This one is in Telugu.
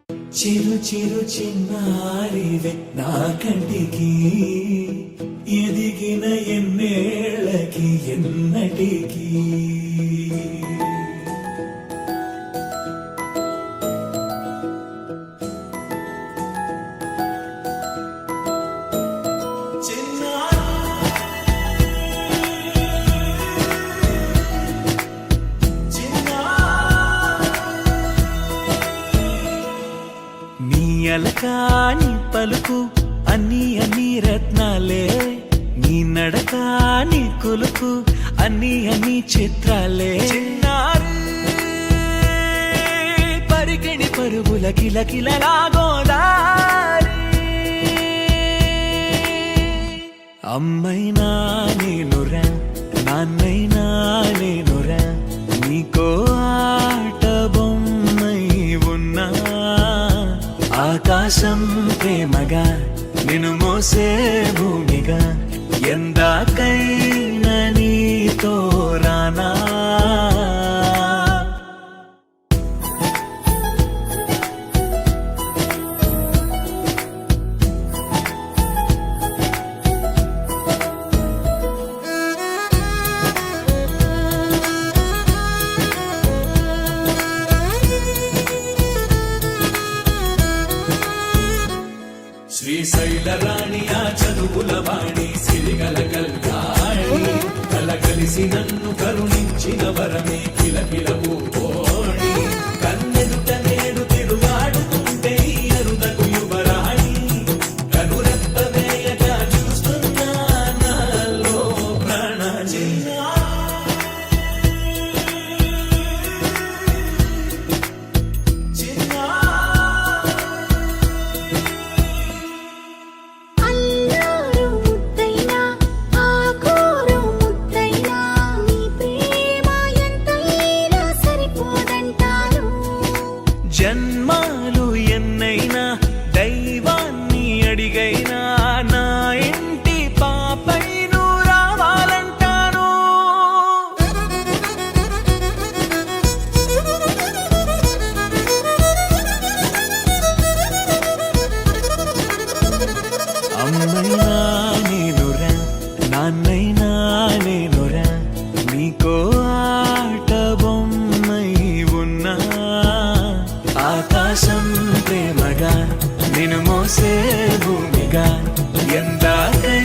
చిరు చిరు చిన్నారివే నా కంటికి ఎదిగిన ఎన్నేళ్ళకి ఎన్నటికి అలకాని పలుకు అన్ని అన్ని రత్నాలే నీ నడక నీ కులుకు అన్ని అన్ని చిత్రాలే పరికిణి పరుగుల కిలకిలలాగోదారి అమ్మైనా నేనురా నాన్నైనా నేనురా నీకో ఆట బొమ్మై ఉన్నా ఆకాశం ప్రేమగా నిన్ను మోసే భూమిగా ఎందాకైనా నీతో రానా శ్రీశైల రాణి ఆ చదువుల వాణి సిరిగల కల్యాణి కలగలిసి నన్ను కరుణించిన వరమే కిలకిలవు కోణి కన్నెదుట నేడు తిరుగాడుతుంటే అరుదకు యువరాణి కనురెప్ప వేయగా చూస్తున్నా నాలో ప్రాణ జన్మాలు ఎన్నైనా దైవాన్ని అడిగైనా నా ఇంటి పాపై నువ్వు రావాలంటాను అమ్మైనా నేనురా నాన్నైనా నేనురా నీకో ఆట బొమ్మై ఉన్నా ఆకాశం ప్రేమగా నిన్ను మోసే భూమిగా ఎందాకై